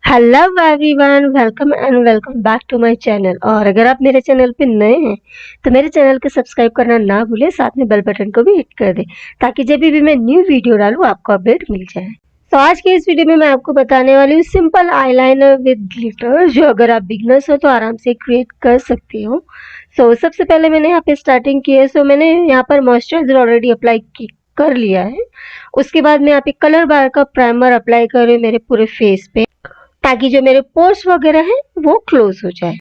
Hello everyone, welcome back to my channel. और अगर आप मेरे चैनल पे नए हैं तो मेरे चैनल को सब्सक्राइब करना ना भूलें, साथ में बेल बटन को भी हिट कर दें ताकि जब भी मैं न्यू वीडियो डालूं आपको अपडेट मिल जाए। तो आज के इस वीडियो में मैं आपको बताने वाली हूँ सिंपल आईलाइनर विद ग्लिटर, जो अगर आप बिगनर्स हो तो आराम से क्रिएट कर सकते हो। सबसे पहले मैंने यहाँ पे स्टार्टिंग की है। मैंने यहाँ पर मॉइस्चराइजर ऑलरेडी अप्लाई कर लिया है। उसके बाद मैं यहाँ पे कलर बार का प्राइमर अप्लाई कर रही हूँ मेरे पूरे फेस पे, ताकि जो मेरे पोर्स वगैरह हैं वो क्लोज हो जाए।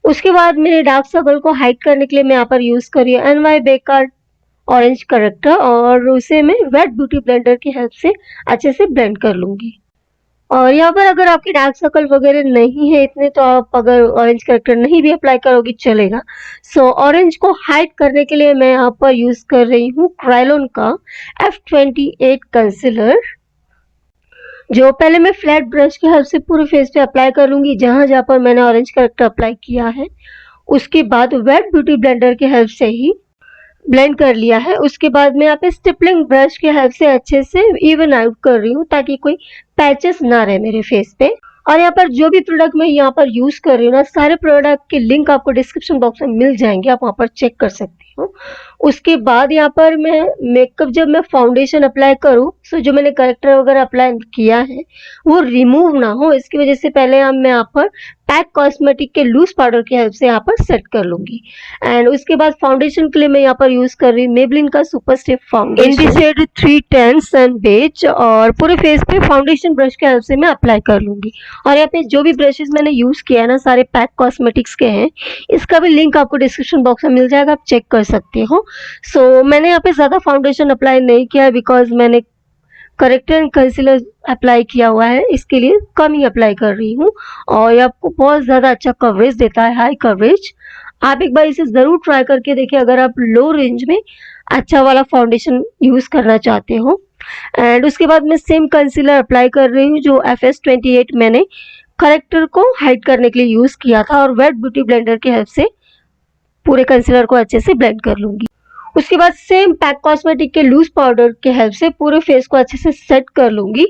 उसके बाद मेरे डार्क सर्कल को हाइड करने के लिए मैं यहाँ पर यूज कर रही हूँ एनवाई बेकार ऑरेंज करेक्टर, और उसे मैं वेट ब्यूटी ब्लेंडर की हेल्प से अच्छे से ब्लेंड कर लूंगी। और यहाँ पर अगर आपके डार्क सर्कल वगैरह नहीं है इतने, तो आप अगर ऑरेंज करेक्टर नहीं भी अप्लाई करोगी चलेगा। ऑरेंज को हाइड करने के लिए मैं यहाँ पर यूज कर रही हूँ क्रायलॉन का F28 कंसीलर, जो पहले मैं फ्लैट ब्रश की हेल्प से पूरे फेस पे अप्लाई कर लूंगी जहां जहां पर मैंने ऑरेंज करेक्टर अप्लाई किया है। उसके बाद वेट ब्यूटी ब्लेंडर की हेल्प से ही ब्लेंड कर लिया है। उसके बाद मैं यहाँ पे स्टिपलिंग ब्रश की हेल्प से अच्छे से इवन आउट कर रही हूँ ताकि कोई पैचेस ना रहे मेरे फेस पे। और यहाँ पर जो भी प्रोडक्ट मैं यहाँ पर यूज कर रही हूँ ना, सारे प्रोडक्ट के लिंक आपको डिस्क्रिप्शन बॉक्स में मिल जाएंगे, आप वहाँ पर चेक कर सकती हो। उसके बाद यहाँ पर मैं मेकअप, जब मैं फाउंडेशन अप्लाई करूँ जो मैंने करेक्टर वगैरह अप्लाई किया है वो रिमूव ना हो, इसकी वजह से पहले मैं यहाँ पर पैक कॉस्मेटिक के लूज पाउडर की हेल्प से यहाँ पर सेट कर लूंगी। एंड उसके बाद फाउंडेशन के लिए मैं यहाँ पर यूज कर रही हूँ मेबलिन का super stiff foundation in the shade 310 sun beige, और पूरे फेस पे फाउंडेशन ब्रश की हेल्प से मैं अप्लाई कर लूंगी। और यहाँ पे जो भी ब्रशेस मैंने यूज किया है ना, सारे पैक कॉस्मेटिक्स के हैं, इसका भी लिंक आपको डिस्क्रिप्शन बॉक्स में मिल जाएगा, आप चेक कर सकते हो। मैंने यहाँ पे ज्यादा फाउंडेशन अप्लाई नहीं किया है बिकॉज मैंने करेक्टर एंड कंसीलर अप्लाई किया हुआ है, इसके लिए कम ही अप्लाई कर रही हूँ। और ये आपको बहुत ज़्यादा अच्छा कवरेज देता है, हाई कवरेज। आप एक बार इसे ज़रूर ट्राई करके देखिए अगर आप लो रेंज में अच्छा वाला फाउंडेशन यूज़ करना चाहते हो। एंड उसके बाद मैं सेम कंसीलर अप्लाई कर रही हूँ जो FS28 मैंने करेक्टर को हाइड करने के लिए यूज़ किया था, और वेट ब्यूटी ब्लेंडर की हेल्प से पूरे कंसीलर को अच्छे से ब्लेंड कर लूँगी। उसके बाद सेम पैक कॉस्मेटिक के लूज पाउडर के हेल्प से पूरे फेस को अच्छे से सेट कर लूंगी।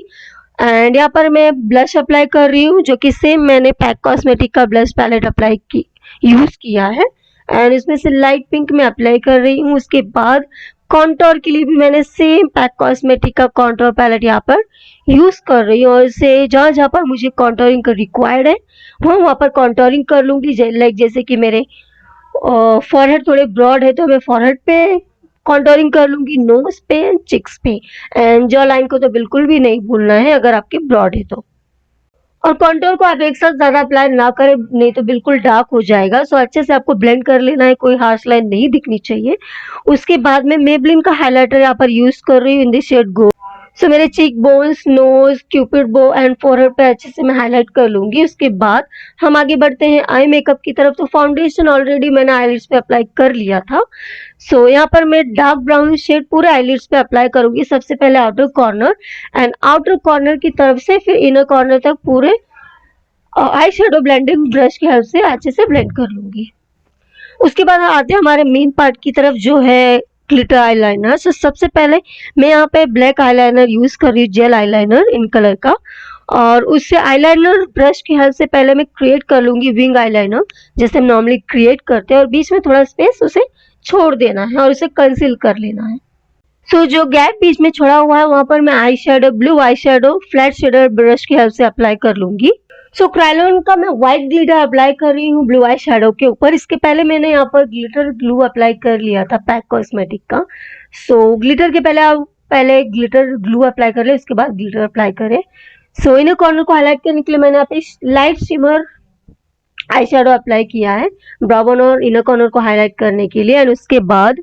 एंड यहाँ पर मैं ब्लश अप्लाई कर रही हूँ, जो कि सेम मैंने पैक कॉस्मेटिक का ब्लश पैलेट यूज किया है। एंड इसमें से लाइट पिंक में अप्लाई कर रही हूँ। उसके बाद कॉन्टोर के लिए भी मैंने सेम पैक कॉस्मेटिक का कॉन्टोर पैलेट यहाँ पर यूज कर रही हूँ, और इसे जहाँ जहाँ पर मुझे कॉन्टोरिंग का रिक्वायर्ड है वहाँ पर कॉन्टोरिंग कर लूंगी। लाइक जैसे कि मेरे फॉरहेड थोड़े ब्रॉड है तो मैं फॉरहेड पे कॉन्टोरिंग कर लूंगी, नोज पे एंड चिक्स पे। एंड जॉ लाइन को तो बिल्कुल भी नहीं भूलना है अगर आपके ब्रॉड है तो। और कॉन्टोर को आप एक साथ ज्यादा अप्लाई ना करें, नहीं तो बिल्कुल डार्क हो जाएगा। अच्छे से आपको ब्लेंड कर लेना है, कोई हार्श लाइन नहीं दिखनी चाहिए। उसके बाद मैं मेबलिन का हाइलाइटर यहाँ पर यूज कर रही हूँ इन द शेड गोल्ड। मेरे cheekbones, nose, cupid bow and forehead पे अच्छे से मैं हाईलाइट कर लूंगी। उसके बाद हम आगे बढ़ते हैं आई मेकअप की तरफ। फाउंडेशन ऑलरेडी मैंने आईलिड्स पे अप्लाई कर लिया था। यहाँ पर मैं डार्क ब्राउन शेड पूरे आईलिड्स पे अप्लाई करूंगी, सबसे पहले outer corner, and outer corner की तरफ से फिर इनर कॉर्नर तक पूरे आई शेडो ब्लेंडिंग ब्रश की हेल्प से अच्छे से ब्लेंड कर लूंगी। उसके बाद आते हैं हमारे मेन पार्ट की तरफ, जो है ग्लिटर आईलाइनर। सबसे पहले मैं यहाँ पे ब्लैक आईलाइनर यूज कर रही हूँ, जेल आईलाइनर इन कलर का। और उससे आईलाइनर ब्रश की हेल्प से पहले मैं क्रिएट कर लूंगी विंग आईलाइनर, जैसे हम नॉर्मली क्रिएट करते हैं, और बीच में थोड़ा स्पेस उसे छोड़ देना है और उसे कंसील कर लेना है। जो गैप बीच में छोड़ा हुआ है वहां पर मैं eye shadow, blue eye shadow flat shader brush की हेल्प से अप्लाई कर लूंगी। क्रायलॉन का मैं व्हाइट ग्लिटर अप्लाई कर रही हूँ ब्लू आई शेडो के ऊपर। इसके पहले मैंने यहाँ पर ग्लिटर ग्लू अप्लाई कर लिया था पैक कॉस्मेटिक का। ग्लिटर के पहले आप पहले ग्लिटर ग्लू अप्लाई कर ले, उसके बाद ग्लिटर अप्लाई करें। इनर कॉर्नर को हाईलाइट करने के लिए मैंने यहाँ पे light shimmer eye shadow apply किया है ब्राउन और इनर कॉर्नर को हाईलाइट करने के लिए। एंड उसके बाद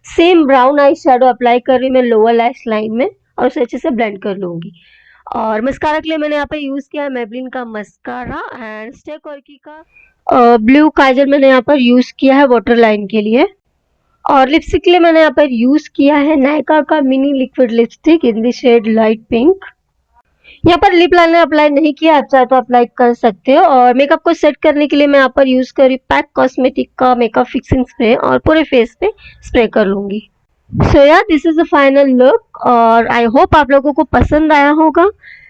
same brown eye shadow apply कर रही हूँ मैं लोअर लैश लाइन में, और उसे अच्छे से ब्लेंड कर लूंगी। और मस्कारा के लिए मैंने यहाँ पे यूज किया है मेबलिन का मस्कारा, एंड स्टे कॉर्की का ब्लू काजल मैंने यहाँ पर यूज किया है वाटर लाइन के लिए। और लिपस्टिक के लिए मैंने यहाँ पर यूज किया है नायका का mini liquid lipstick in the shade light pink. यहाँ पर लिप लाइनर अप्लाई नहीं किया, आप चाहे तो अप्लाई कर सकते हो। और मेकअप को सेट करने के लिए मैं यहाँ पर यूज कर रही पैक कॉस्मेटिक का मेकअप फिक्सिंग स्प्रे, और पूरे फेस पे स्प्रे कर लूंगी। This is the final look, और आई होप आप लोगों को पसंद आया होगा।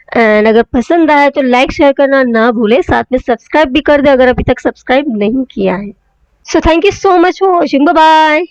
एंड अगर पसंद आए तो लाइक शेयर करना ना भूले, साथ में सब्सक्राइब भी कर दे अगर अभी तक सब्सक्राइब नहीं किया है। So thank you so much for watching, bye bye.